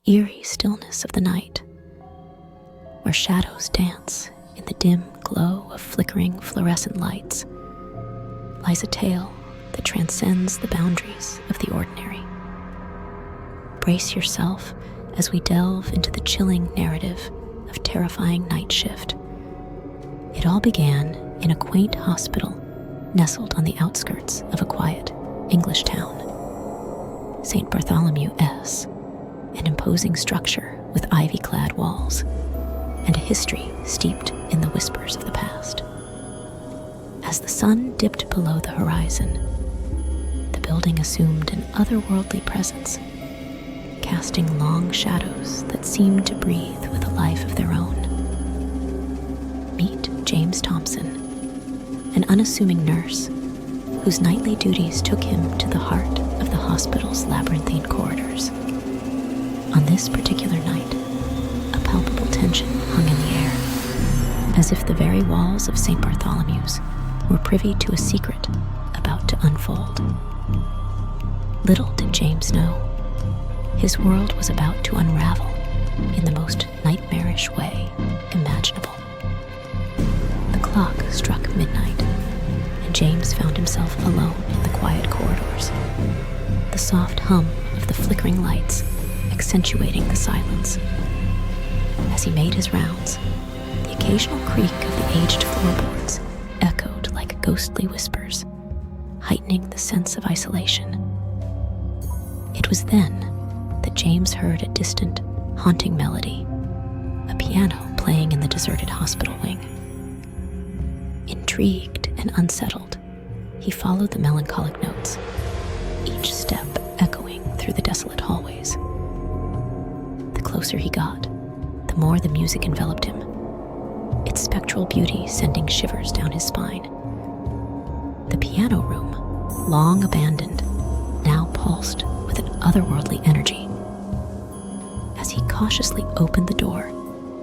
eerie stillness of the night, where shadows dance in the dim glow of flickering fluorescent lights, lies a tale that transcends the boundaries of the ordinary. Brace yourself as we delve into the chilling narrative of terrifying night shift. It all began in a quaint hospital nestled on the outskirts of a quiet English town. St. Bartholomew S, an imposing structure with ivy-clad walls, and a history steeped in the whispers of the past. As the sun dipped below the horizon, the building assumed an otherworldly presence, casting long shadows that seemed to breathe with a life of their own. Meet James Thompson, an unassuming nurse whose nightly duties took him to the heart of the hospital's labyrinthine corridors. On this particular night, a palpable tension hung in the air, as if the very walls of St. Bartholomew's were privy to a secret about to unfold. Little did James know, his world was about to unravel in the most nightmarish way imaginable. The clock struck midnight, and James found himself alone in the quiet corridors, the soft hum of the flickering lights accentuating the silence. As he made his rounds, the occasional creak of the aged floorboards echoed like ghostly whispers, heightening the sense of isolation. It was then that James heard a distant, haunting melody, a piano playing in the deserted hospital wing. Intrigued and unsettled, he followed the melancholic notes, each step echoing through the desolate hallways. The closer he got, the more the music enveloped him, its spectral beauty sending shivers down his spine. The piano room, long abandoned, now pulsed with an otherworldly energy. As he cautiously opened the door,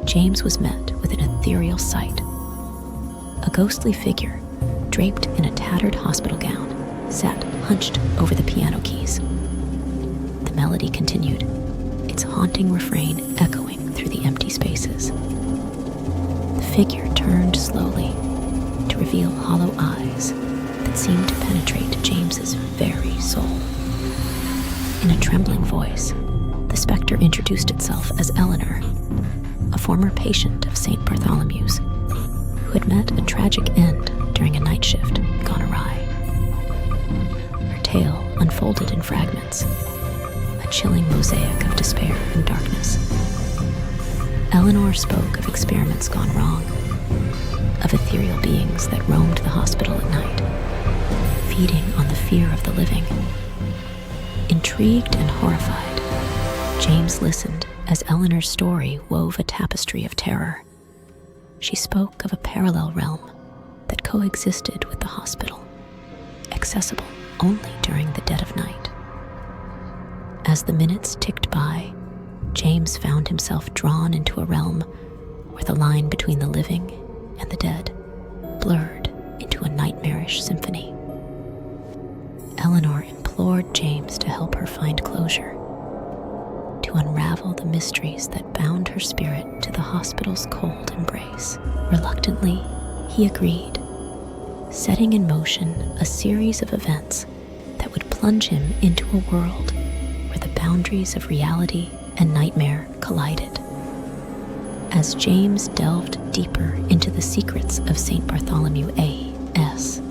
James was met with an ethereal sight. A ghostly figure, draped in a tattered hospital gown, sat hunched over the piano keys. The melody continued, its haunting refrain echoing through the empty spaces. The figure turned slowly to reveal hollow eyes that seemed to penetrate James's very soul. In a trembling voice, the specter introduced itself as Eleanor, a former patient of St. Bartholomew's, who had met a tragic end during a night shift gone awry. Her tale unfolded in fragments, a chilling mosaic of despair and darkness. Eleanor spoke of experiments gone wrong, of ethereal beings that roamed the hospital at night, feeding on the fear of the living. Intrigued and horrified, James listened as Eleanor's story wove a tapestry of terror. She spoke of a parallel realm that coexisted with the hospital, accessible only during the dead of night. As the minutes ticked by, James found himself drawn into a realm where the line between the living and the dead blurred into a nightmarish symphony. Eleanor implored James to help her find closure, to unravel the mysteries that bound her spirit to the hospital's cold embrace. Reluctantly, he agreed, setting in motion a series of events that would plunge him into a world where the boundaries of reality and nightmare collided. As James delved deeper into the secrets of St. Bartholomew A.S.,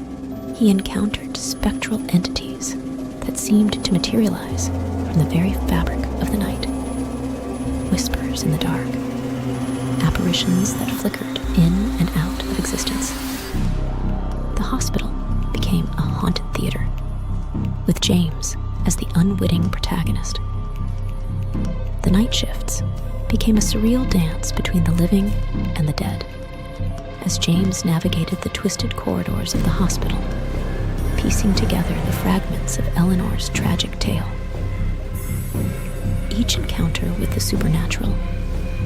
he encountered spectral entities that seemed to materialize from the very fabric of the night. Whispers in the dark, apparitions that flickered in and out of existence. The hospital became a haunted theater, with James as the unwitting protagonist. The night shifts became a surreal dance between the living and the dead, as James navigated the twisted corridors of the hospital, piecing together the fragments of Eleanor's tragic tale. Each encounter with the supernatural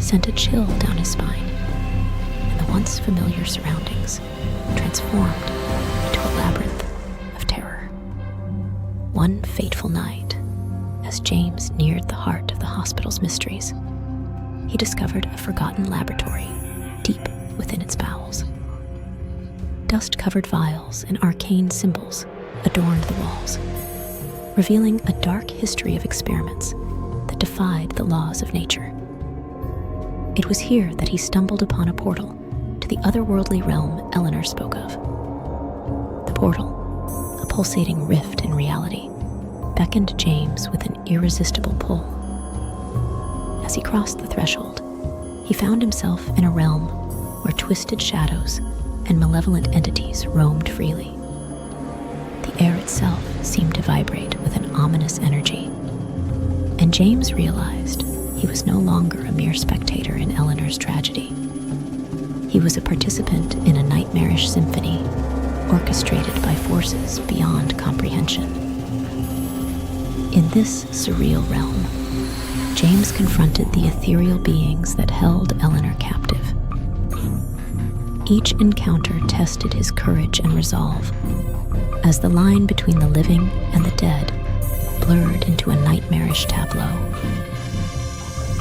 sent a chill down his spine, and the once familiar surroundings transformed into a labyrinth of terror. One fateful night, As James neared the heart of the hospital's mysteries, he discovered a forgotten laboratory deep within its bowels. Dust-covered vials and arcane symbols adorned the walls, revealing a dark history of experiments that defied the laws of nature. It was here that he stumbled upon a portal to the otherworldly realm Eleanor spoke of. The portal, a pulsating rift in reality, beckoned James with an irresistible pull. As he crossed the threshold, he found himself in a realm where twisted shadows and malevolent entities roamed freely. The air itself seemed to vibrate with an ominous energy, and James realized he was no longer a mere spectator in Eleanor's tragedy. He was a participant in a nightmarish symphony orchestrated by forces beyond comprehension. In this surreal realm, James confronted the ethereal beings that held Eleanor captive. Each encounter tested his courage and resolve, as the line between the living and the dead blurred into a nightmarish tableau.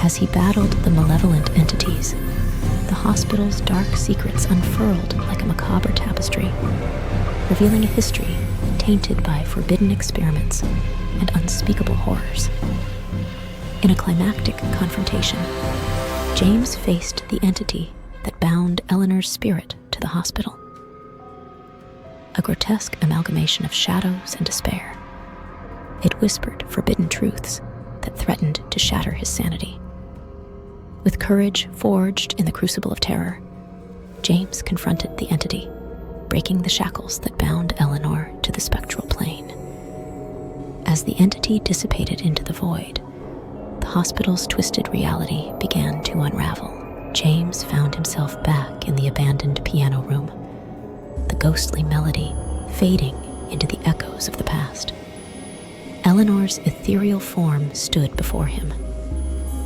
As he battled the malevolent entities, the hospital's dark secrets unfurled like a macabre tapestry, revealing a history tainted by forbidden experiments and unspeakable horrors. In a climactic confrontation, James faced the entity that bound Eleanor's spirit to the hospital. A grotesque amalgamation of shadows and despair. It whispered forbidden truths that threatened to shatter his sanity. With courage forged in the crucible of terror, James confronted the entity, breaking the shackles that bound Eleanor to the spectral plane. As the entity dissipated into the void, the hospital's twisted reality began to unravel. James found himself back in the abandoned piano room, the ghostly melody fading into the echoes of the past. Eleanor's ethereal form stood before him,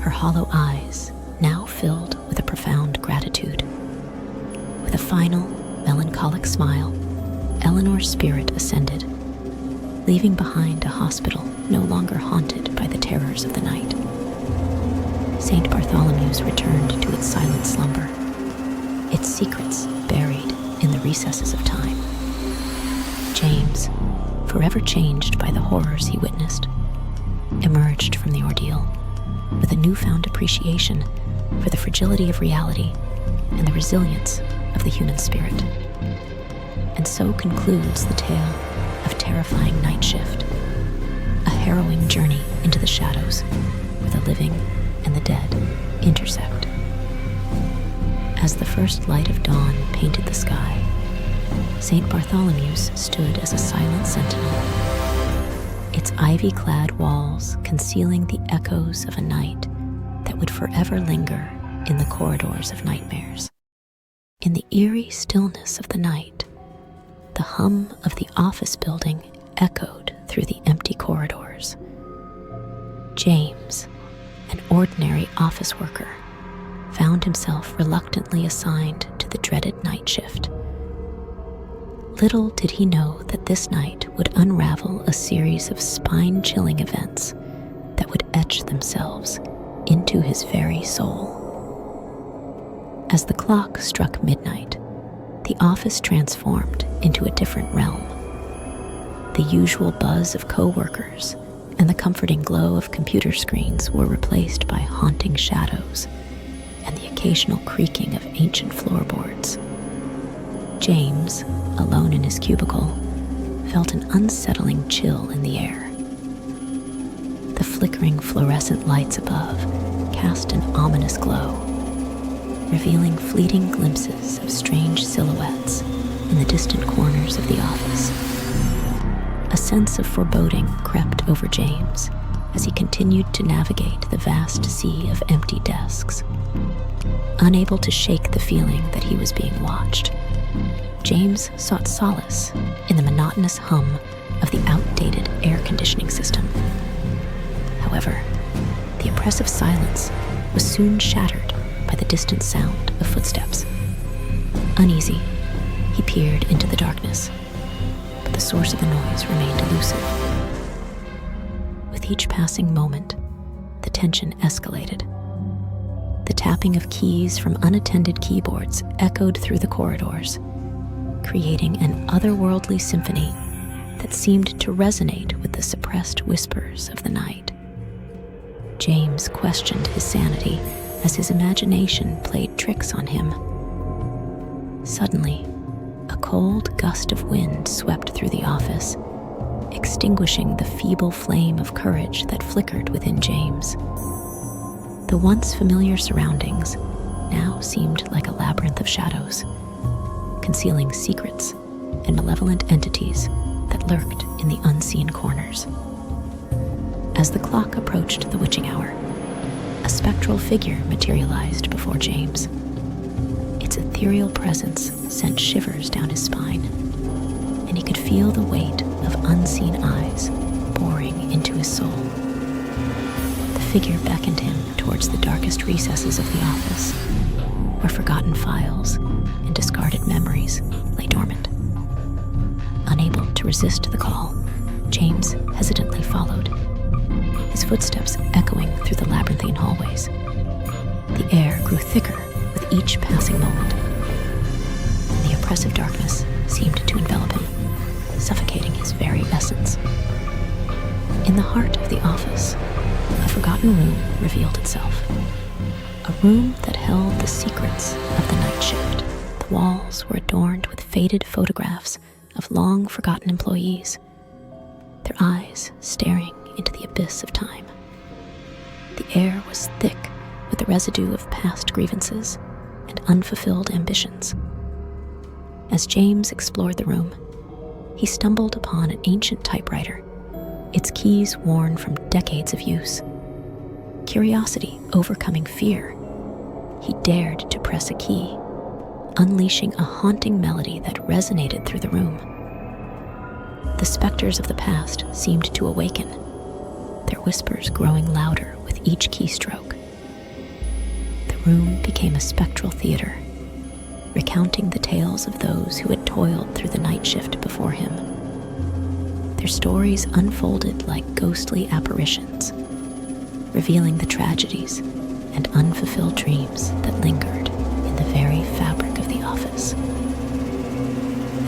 her hollow eyes now filled with a profound gratitude. With a final, melancholic smile, Eleanor's spirit ascended, leaving behind a hospital no longer haunted by the terrors of the night. St. Bartholomew's returned to its silent slumber, its secrets buried in the recesses of time. James, forever changed by the horrors he witnessed, emerged from the ordeal with a newfound appreciation for the fragility of reality and the resilience of the human spirit. And so concludes the tale of terrifying Night Shift, a harrowing journey into the shadows where the living and the dead intersect. As the first light of dawn painted the sky, St. Bartholomew's stood as a silent sentinel, its ivy-clad walls concealing the echoes of a night that would forever linger in the corridors of nightmares. In the eerie stillness of the night, the hum of the office building echoed through the empty corridors. James, an ordinary office worker, found himself reluctantly assigned to the dreaded night shift. Little did he know that this night would unravel a series of spine-chilling events that would etch themselves into his very soul. As the clock struck midnight, the office transformed into a different realm. The usual buzz of co-workers and the comforting glow of computer screens were replaced by haunting shadows and the occasional creaking of ancient floorboards. James, alone in his cubicle, felt an unsettling chill in the air. The flickering fluorescent lights above cast an ominous glow, revealing fleeting glimpses of strange silhouettes in the distant corners of the office. A sense of foreboding crept over James as he continued to navigate the vast sea of empty desks. Unable to shake the feeling that he was being watched, James sought solace in the monotonous hum of the outdated air conditioning system. However, the oppressive silence was soon shattered by the distant sound of footsteps. Uneasy, he peered into the darkness, but the source of the noise remained elusive. With With each passing moment, the tension escalated. The tapping of keys from unattended keyboards echoed through the corridors, creating an otherworldly symphony that seemed to resonate with the suppressed whispers of the night. James questioned his sanity as his imagination played tricks on him. Suddenly, a cold gust of wind swept through the office, extinguishing the feeble flame of courage that flickered within James. The once familiar surroundings now seemed like a labyrinth of shadows, concealing secrets and malevolent entities that lurked in the unseen corners. As the clock approached the witching hour, a spectral figure materialized before James. Its ethereal presence sent shivers down his spine, and he could feel the weight of unseen eyes boring into his soul. The figure beckoned him towards the darkest recesses of the office, where forgotten files and discarded memories lay dormant. Unable to resist the call, James hesitantly followed, his footsteps echoing through the labyrinthine hallways. The air grew thicker with each passing moment, and the oppressive darkness seemed to envelop him, suffocating his very essence. In the heart of the office, a forgotten room revealed itself. A room that held the secrets of the night shift. The walls were adorned with faded photographs of long-forgotten employees, their eyes staring into the abyss of time. The air was thick with the residue of past grievances and unfulfilled ambitions. As James explored the room, he stumbled upon an ancient typewriter, its keys worn from decades of use. Curiosity overcoming fear, he dared to press a key, unleashing a haunting melody that resonated through the room. The specters of the past seemed to awaken, their whispers growing louder with each keystroke. The room became a spectral theater, recounting the tales of those who had toiled through the night shift before him. Their stories unfolded like ghostly apparitions, revealing the tragedies and unfulfilled dreams that lingered in the very fabric of the office.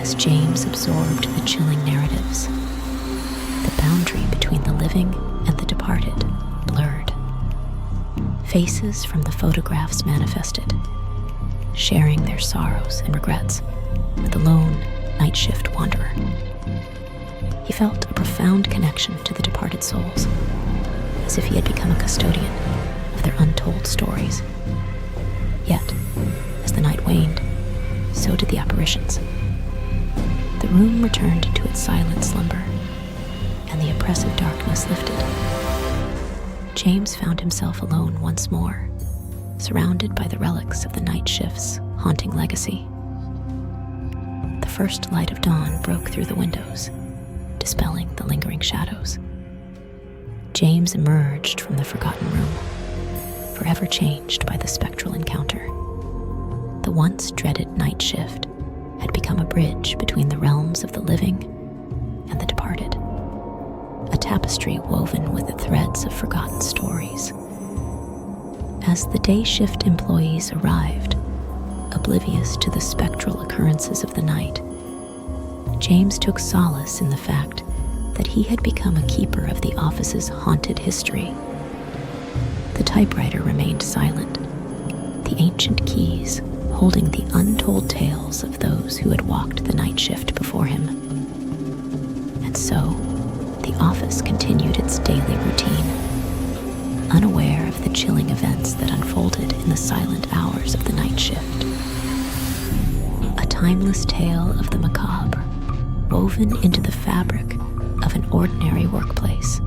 As James absorbed the chilling narratives, the boundary between the living and the departed blurred. Faces from the photographs manifested, sharing their sorrows and regrets with the lone night shift wanderer. He felt a profound connection to the departed souls, as if he had become a custodian of their untold stories. Yet, as the night waned, so did the apparitions. The room returned to its silent slumber, and the oppressive darkness lifted. James found himself alone once more, surrounded by the relics of the night shift's haunting legacy. The first light of dawn broke through the windows, dispelling the lingering shadows. James emerged from the forgotten room, forever changed by the spectral encounter. The once dreaded night shift had become a bridge between the realms of the living and the departed, a tapestry woven with the threads of forgotten stories. As the day shift employees arrived, oblivious to the spectral occurrences of the night, James took solace in the fact that he had become a keeper of the office's haunted history. The typewriter remained silent, the ancient keys holding the untold tales of those who had walked the night shift before him. And so, the office continued its daily routine, unaware of the chilling events that unfolded in the silent hours of the night shift. A timeless tale of the macabre, woven into the fabric of an ordinary workplace.